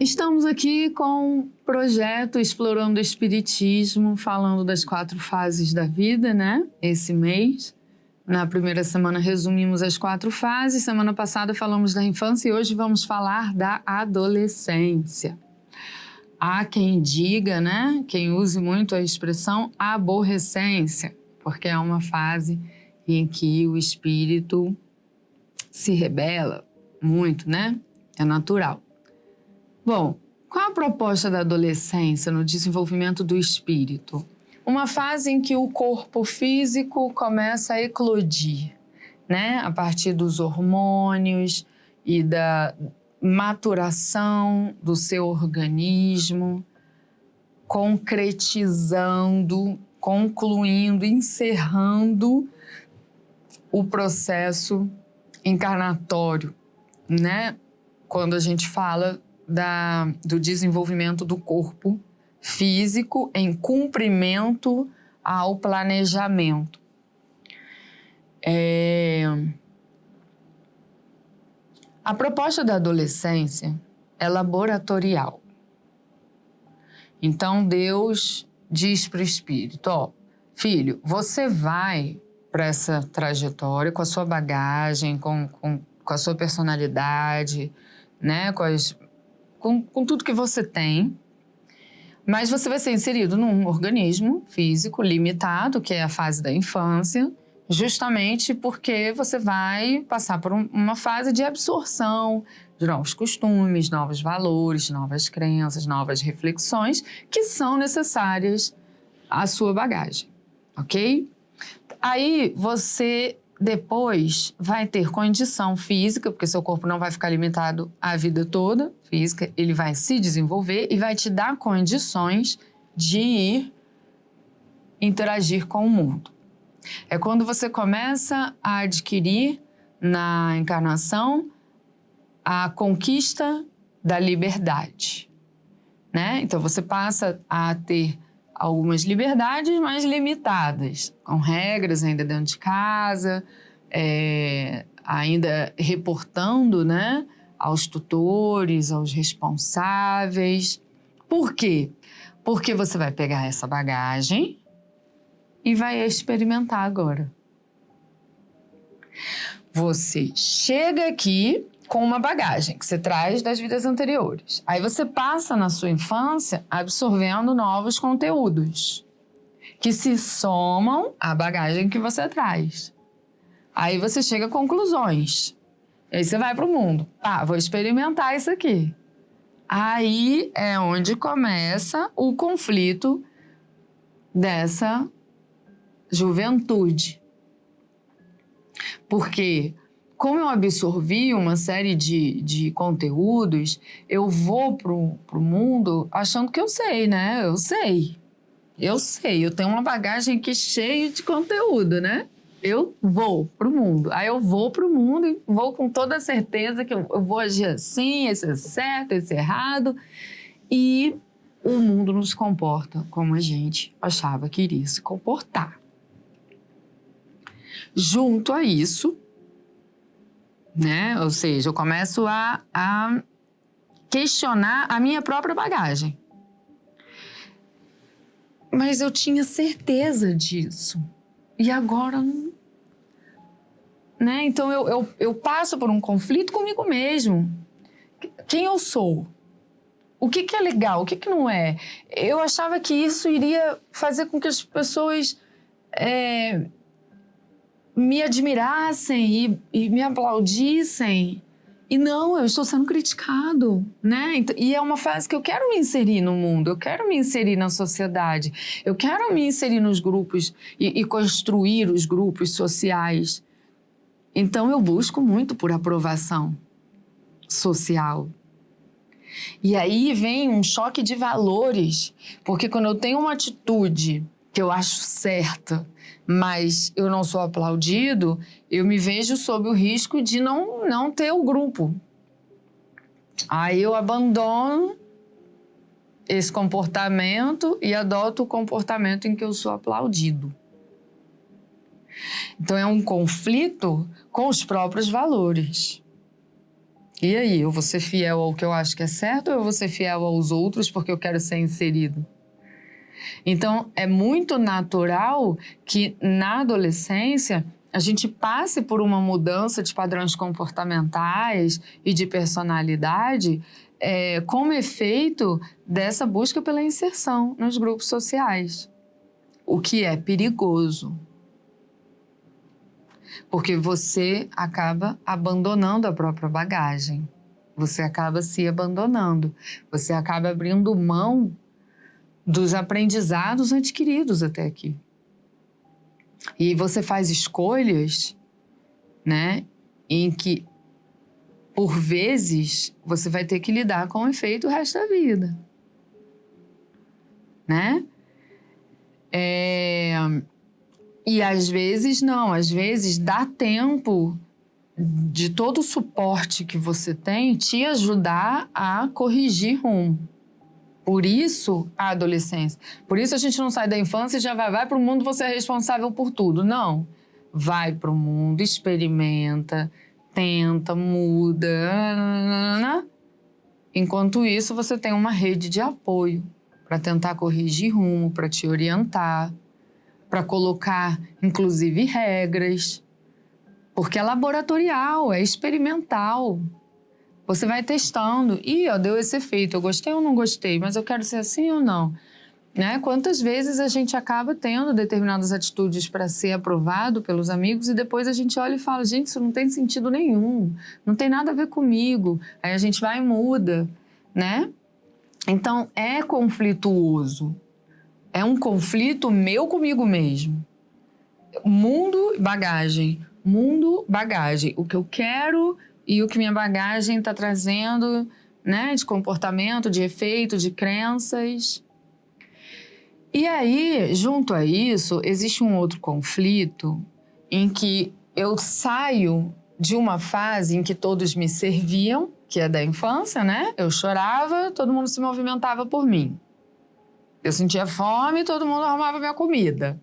Estamos aqui com o projeto Explorando o Espiritismo, falando das 4 fases da vida, né? Esse mês. Na primeira semana resumimos as 4 fases, semana passada falamos da infância e hoje vamos falar da adolescência. Há quem diga, né? Quem use muito a expressão aborrecência, porque é uma fase em que o espírito se rebela muito, né? É natural. Bom, qual a proposta da adolescência no desenvolvimento do espírito? Uma fase em que o corpo físico começa a eclodir, né? A partir dos hormônios e da maturação do seu organismo, concretizando, concluindo, encerrando o processo encarnatório, né? Quando a gente fala do desenvolvimento do corpo físico em cumprimento ao planejamento. A proposta da adolescência é laboratorial. Então Deus diz para o espírito, ó, filho, você vai para essa trajetória com a sua bagagem, com a sua personalidade, né, com tudo que você tem, mas você vai ser inserido num organismo físico limitado, que é a fase da infância, justamente porque você vai passar por uma fase de absorção de novos costumes, novos valores, novas crenças, novas reflexões que são necessárias à sua bagagem, ok? Aí você depois vai ter condição física, porque seu corpo não vai ficar limitado a vida toda, física, ele vai se desenvolver e vai te dar condições de ir interagir com o mundo. É quando você começa a adquirir na encarnação a conquista da liberdade, né? Então você passa a ter algumas liberdades mais limitadas, com regras ainda dentro de casa, ainda reportando, né, aos tutores, aos responsáveis. Por quê? Porque você vai pegar essa bagagem e vai experimentar agora. Você chega aqui com uma bagagem que você traz das vidas anteriores. Aí você passa na sua infância absorvendo novos conteúdos que se somam à bagagem que você traz. Aí você chega a conclusões. Aí você vai para o mundo. Vou experimentar isso aqui. Aí é onde começa o conflito dessa juventude. Porque como eu absorvi uma série de conteúdos, eu vou pro mundo achando que eu sei, né? Eu sei, eu tenho uma bagagem aqui cheia de conteúdo, né? Eu vou pro mundo. Aí eu vou pro mundo e vou com toda a certeza que eu vou agir assim, esse é certo, esse é errado. E o mundo nos comporta como a gente achava que iria se comportar. Junto a isso, né? Ou seja, eu começo a questionar a minha própria bagagem. Mas eu tinha certeza disso. E agora não. Né? Então eu passo por um conflito comigo mesmo. Quem eu sou? O que é legal? O que não é? Eu achava que isso iria fazer com que as pessoas me admirassem e me aplaudissem. E não, eu estou sendo criticado, né? E é uma fase que eu quero me inserir no mundo, eu quero me inserir na sociedade, eu quero me inserir nos grupos e construir os grupos sociais. Então eu busco muito por aprovação social. E aí vem um choque de valores, porque quando eu tenho uma atitude que eu acho certa, mas eu não sou aplaudido, eu me vejo sob o risco de não ter o grupo. Aí eu abandono esse comportamento e adoto o comportamento em que eu sou aplaudido. Então é um conflito com os próprios valores. E aí, eu vou ser fiel ao que eu acho que é certo ou eu vou ser fiel aos outros porque eu quero ser inserido? Então, é muito natural que na adolescência a gente passe por uma mudança de padrões comportamentais e de personalidade como efeito dessa busca pela inserção nos grupos sociais, o que é perigoso. Porque você acaba abandonando a própria bagagem, você acaba se abandonando, você acaba abrindo mão dos aprendizados adquiridos até aqui. E você faz escolhas, né, em que, por vezes, você vai ter que lidar com o efeito o resto da vida, né? E às vezes não, às vezes dá tempo de todo o suporte que você tem te ajudar a corrigir rumo. Por isso, a adolescência. Por isso a gente não sai da infância e já vai para o mundo, você é responsável por tudo. Não. Vai para o mundo, experimenta, tenta, muda. Enquanto isso, você tem uma rede de apoio para tentar corrigir rumo, para te orientar, para colocar, inclusive, regras. Porque é laboratorial, é experimental. Você vai testando. Ih, ó, deu esse efeito. Eu gostei ou não gostei? Mas eu quero ser assim ou não? Né? Quantas vezes a gente acaba tendo determinadas atitudes para ser aprovado pelos amigos e depois a gente olha e fala, gente, isso não tem sentido nenhum. Não tem nada a ver comigo. Aí a gente vai e muda, né? Então, é conflituoso. É um conflito meu comigo mesmo. Mundo, bagagem. Mundo, bagagem. O que eu quero e o que minha bagagem está trazendo, né, de comportamento, de efeito, de crenças. E aí, junto a isso, existe um outro conflito em que eu saio de uma fase em que todos me serviam, que é da infância, né? Eu chorava, todo mundo se movimentava por mim. Eu sentia fome, todo mundo arrumava minha comida.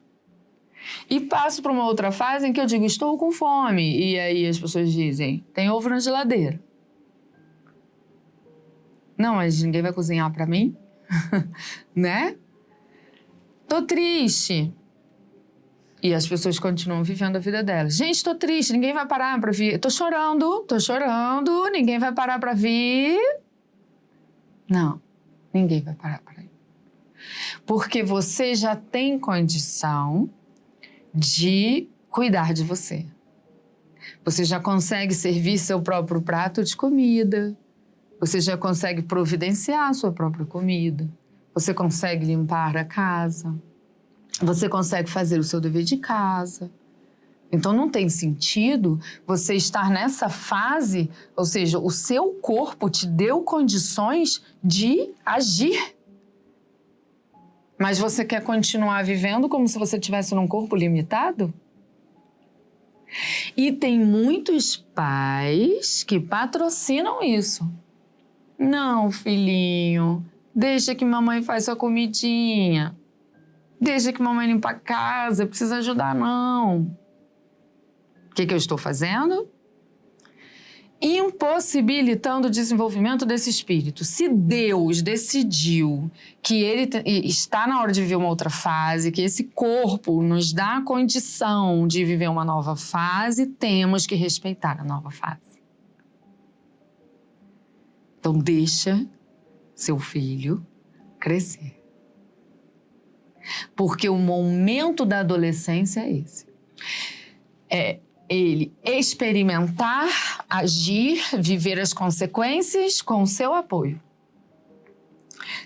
E passo para uma outra fase em que eu digo, estou com fome. E aí as pessoas dizem, tem ovo na geladeira. Não, mas ninguém vai cozinhar para mim, né? Tô triste. E as pessoas continuam vivendo a vida delas. Gente, tô triste, ninguém vai parar para vir. Tô chorando, ninguém vai parar para vir. Não, ninguém vai parar para ir. Porque você já tem condição de cuidar de você. Você já consegue servir seu próprio prato de comida. Você já consegue providenciar a sua própria comida. Você consegue limpar a casa. Você consegue fazer o seu dever de casa. Então não tem sentido você estar nessa fase, ou seja, o seu corpo te deu condições de agir. Mas você quer continuar vivendo como se você estivesse num corpo limitado? E tem muitos pais que patrocinam isso. Não, filhinho, deixa que mamãe faz sua comidinha. Deixa que mamãe limpa a casa, precisa ajudar não. O que eu estou fazendo? Impossibilitando o desenvolvimento desse espírito. Se Deus decidiu que ele está na hora de viver uma outra fase, que esse corpo nos dá a condição de viver uma nova fase, temos que respeitar a nova fase. Então deixa seu filho crescer. Porque o momento da adolescência é esse. É ele experimentar, agir, viver as consequências com o seu apoio.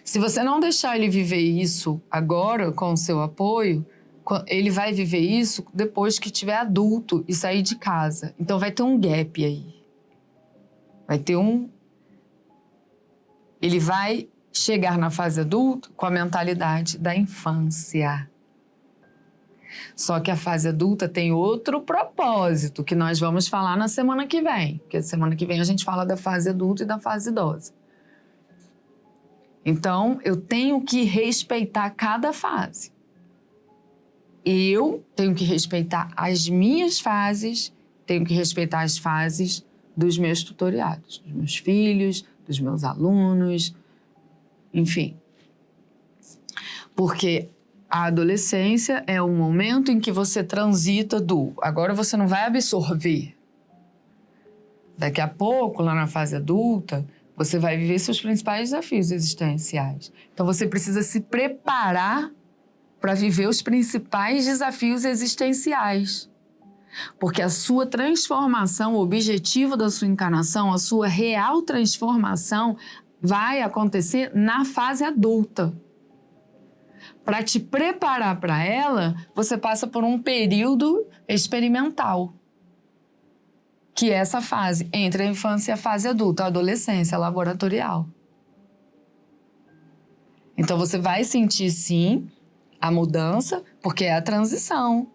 Se você não deixar ele viver isso agora com o seu apoio, ele vai viver isso depois que tiver adulto e sair de casa. Então vai ter um gap aí. Vai ter Ele vai chegar na fase adulta com a mentalidade da infância. Só que a fase adulta tem outro propósito que nós vamos falar na semana que vem. Porque semana que vem a gente fala da fase adulta e da fase idosa. Então, eu tenho que respeitar cada fase. Eu tenho que respeitar as minhas fases, tenho que respeitar as fases dos meus tutoriados, dos meus filhos, dos meus alunos, enfim. Porque a adolescência é um momento em que você transita agora você não vai absorver. Daqui a pouco, lá na fase adulta, você vai viver seus principais desafios existenciais. Então você precisa se preparar para viver os principais desafios existenciais. Porque a sua transformação, o objetivo da sua encarnação, a sua real transformação vai acontecer na fase adulta. Para te preparar para ela, você passa por um período experimental, que é essa fase entre a infância e a fase adulta, a adolescência laboratorial. Então você vai sentir sim a mudança, porque é a transição,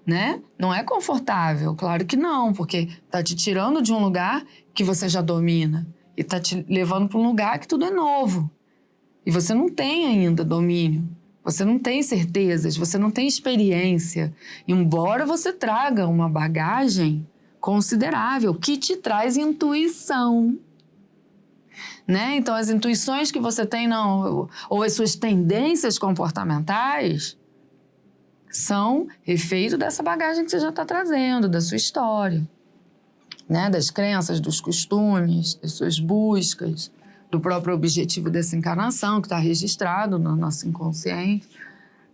né? Não é confortável, claro que não, porque tá te tirando de um lugar que você já domina e tá te levando para um lugar que tudo é novo. E você não tem ainda domínio, você não tem certezas, você não tem experiência, embora você traga uma bagagem considerável que te traz intuição, né? Então as intuições que você tem ou as suas tendências comportamentais são efeito dessa bagagem que você já está trazendo, da sua história, né? Das crenças, dos costumes, das suas buscas, do próprio objetivo dessa encarnação que está registrado no nosso inconsciente,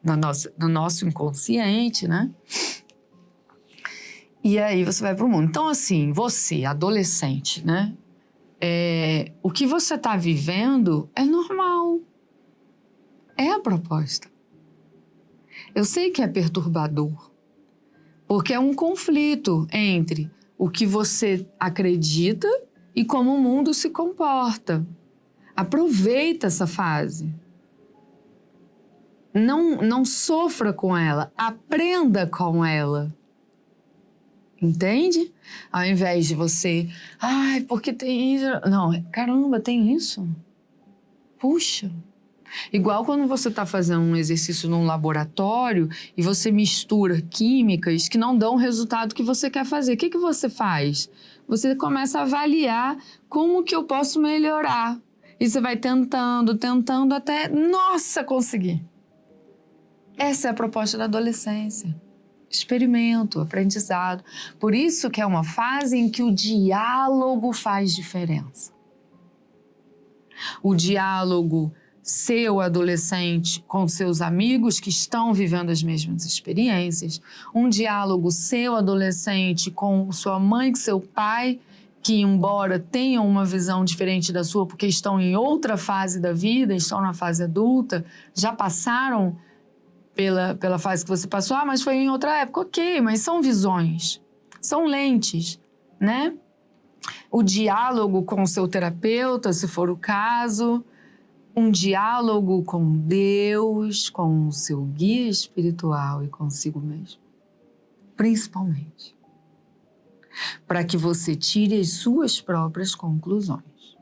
no nosso inconsciente, né? E aí você vai para o mundo. Então, assim, você, adolescente, né? O que você está vivendo é normal. É a proposta. Eu sei que é perturbador, porque é um conflito entre o que você acredita e como o mundo se comporta. Aproveita essa fase. Não sofra com ela, aprenda com ela. Entende? Ao invés de você, porque tem isso. Não, caramba, tem isso? Puxa. Igual quando você está fazendo um exercício num laboratório e você mistura químicas que não dão o resultado que você quer fazer. O que você faz? Você começa a avaliar como que eu posso melhorar. E você vai tentando até, nossa, conseguir. Essa é a proposta da adolescência. Experimento, aprendizado. Por isso que é uma fase em que o diálogo faz diferença. O diálogo seu adolescente com seus amigos que estão vivendo as mesmas experiências, um diálogo seu adolescente com sua mãe, com seu pai, que embora tenham uma visão diferente da sua, porque estão em outra fase da vida, estão na fase adulta, já passaram pela fase que você passou, mas foi em outra época, ok, mas são visões, são lentes, né? O diálogo com o seu terapeuta, se for o caso, um diálogo com Deus, com o seu guia espiritual e consigo mesmo, principalmente, para que você tire as suas próprias conclusões.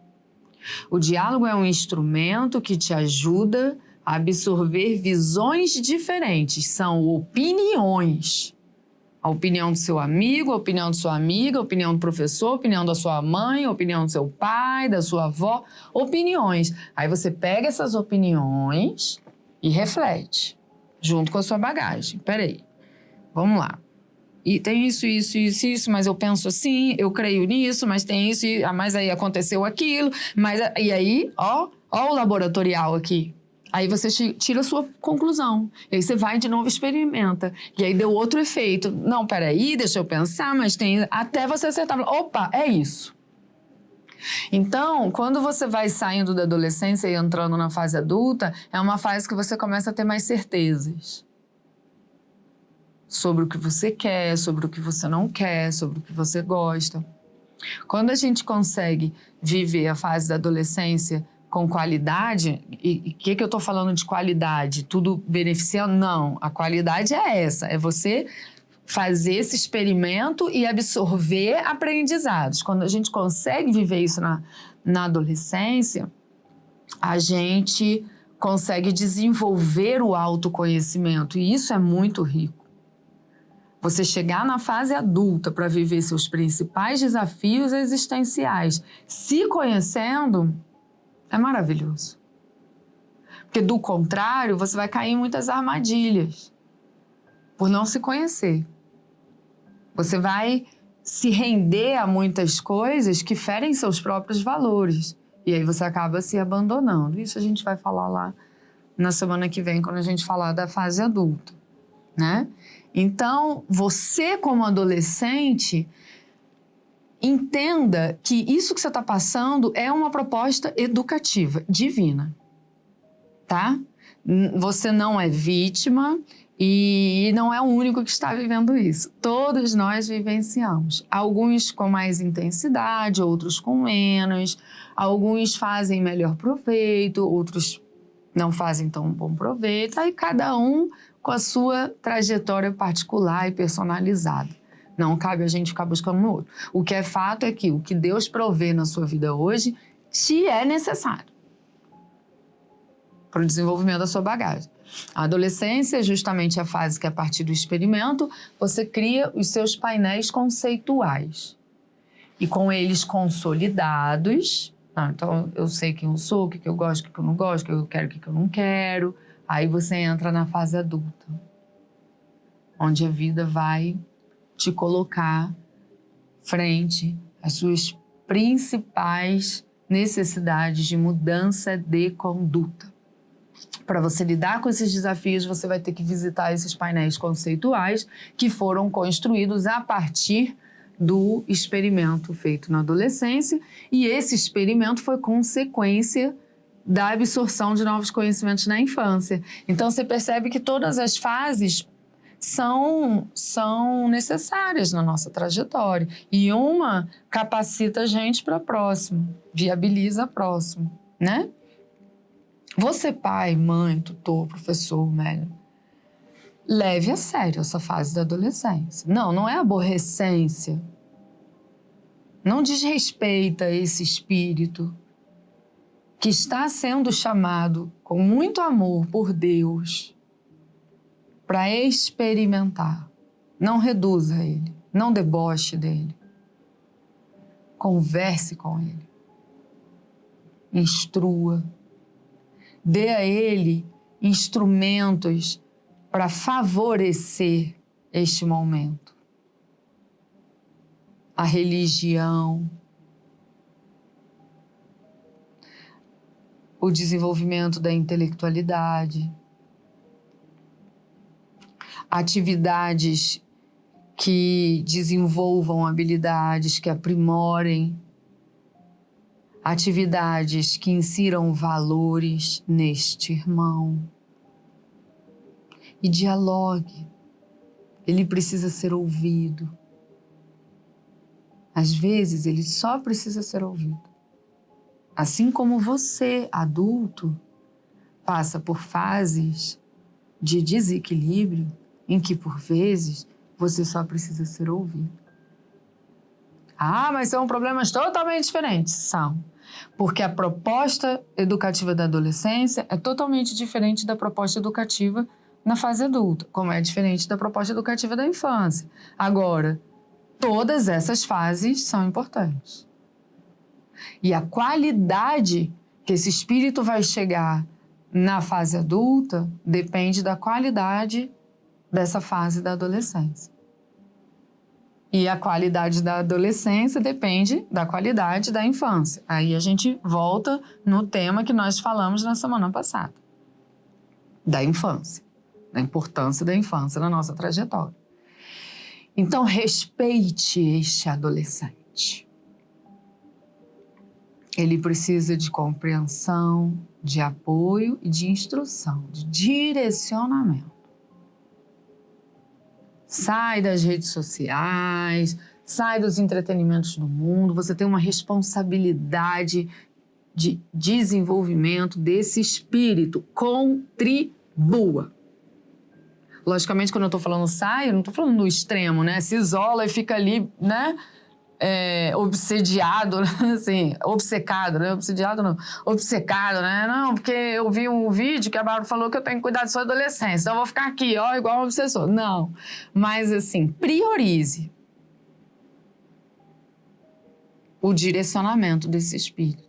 O diálogo é um instrumento que te ajuda a absorver visões diferentes, são opiniões. A opinião do seu amigo, a opinião de sua amiga, a opinião do professor, a opinião da sua mãe, a opinião do seu pai, da sua avó, opiniões. Aí você pega essas opiniões e reflete, junto com a sua bagagem. Peraí, vamos lá. E tem isso, mas eu penso assim, eu creio nisso, mas tem isso, mas aí aconteceu aquilo, e aí, ó o laboratorial aqui. Aí você tira a sua conclusão. E aí você vai de novo e experimenta. E aí deu outro efeito. Não, peraí, deixa eu pensar, mas tem... Até você acertar. Opa, é isso. Então, quando você vai saindo da adolescência e entrando na fase adulta, é uma fase que você começa a ter mais certezas. Sobre o que você quer, sobre o que você não quer, sobre o que você gosta. Quando a gente consegue viver a fase da adolescência com qualidade, e o que eu estou falando de qualidade? Tudo beneficiando? Não, a qualidade é essa, é você fazer esse experimento e absorver aprendizados. Quando a gente consegue viver isso na adolescência, a gente consegue desenvolver o autoconhecimento, e isso é muito rico. Você chegar na fase adulta para viver seus principais desafios existenciais, se conhecendo, é maravilhoso. Porque, do contrário, você vai cair em muitas armadilhas por não se conhecer. Você vai se render a muitas coisas que ferem seus próprios valores. E aí você acaba se abandonando. Isso a gente vai falar lá na semana que vem, quando a gente falar da fase adulta, né? Então, você como adolescente, entenda que isso que você está passando é uma proposta educativa, divina, tá? Você não é vítima e não é o único que está vivendo isso. Todos nós vivenciamos. Alguns com mais intensidade, outros com menos. Alguns fazem melhor proveito, outros não fazem tão bom proveito. Aí cada um com a sua trajetória particular e personalizada. Não cabe a gente ficar buscando no outro. O que é fato é que o que Deus provê na sua vida hoje te é necessário para o desenvolvimento da sua bagagem. A adolescência é justamente a fase que, a partir do experimento, você cria os seus painéis conceituais. E com eles consolidados, então eu sei quem eu sou, o que eu gosto, o que eu não gosto, o que eu quero, o que eu não quero. Aí você entra na fase adulta, onde a vida vai te colocar frente às suas principais necessidades de mudança de conduta. Para você lidar com esses desafios, você vai ter que visitar esses painéis conceituais que foram construídos a partir do experimento feito na adolescência, e esse experimento foi consequência da absorção de novos conhecimentos na infância. Então, você percebe que todas as fases são necessárias na nossa trajetória. E uma capacita a gente para a próxima, viabiliza a próxima, né? Você, pai, mãe, tutor, professor, médico, leve a sério essa fase da adolescência. Não é aborrecência. Não desrespeita esse espírito que está sendo chamado com muito amor por Deus para experimentar. Não reduza ele, não deboche dele. Converse com ele. Instrua. Dê a ele instrumentos para favorecer este momento. A religião, o desenvolvimento da intelectualidade, atividades que desenvolvam habilidades, que aprimorem, atividades que insiram valores neste irmão. E dialogue. Ele precisa ser ouvido. Às vezes, ele só precisa ser ouvido. Assim como você, adulto, passa por fases de desequilíbrio em que, por vezes, você só precisa ser ouvido. Ah, mas são problemas totalmente diferentes. São. Porque a proposta educativa da adolescência é totalmente diferente da proposta educativa na fase adulta, como é diferente da proposta educativa da infância. Agora, todas essas fases são importantes. E a qualidade que esse espírito vai chegar na fase adulta depende da qualidade dessa fase da adolescência. E a qualidade da adolescência depende da qualidade da infância. Aí a gente volta no tema que nós falamos na semana passada. Da infância. Da importância da infância na nossa trajetória. Então, respeite este adolescente. Ele precisa de compreensão, de apoio e de instrução, de direcionamento. Sai das redes sociais, sai dos entretenimentos do mundo. Você tem uma responsabilidade de desenvolvimento desse espírito. Contribua. Logicamente, quando eu estou falando sai, eu não estou falando do extremo, né? Se isola e fica ali, né? obsediado, assim, obcecado, né? Obsediado não, obcecado, né? Não, porque eu vi um vídeo que a Bárbara falou que eu tenho que cuidar da sua adolescência, então eu vou ficar aqui, ó, igual um obsessor. Não, mas assim, priorize o direcionamento desse espírito.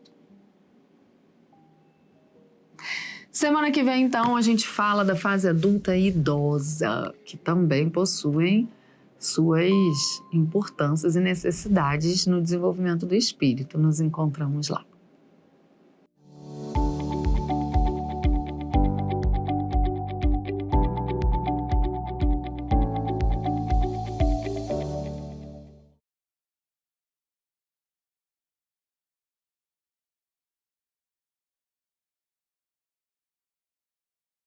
Semana que vem, então, a gente fala da fase adulta e idosa, que também possuem suas importâncias e necessidades no desenvolvimento do espírito. Nos encontramos lá.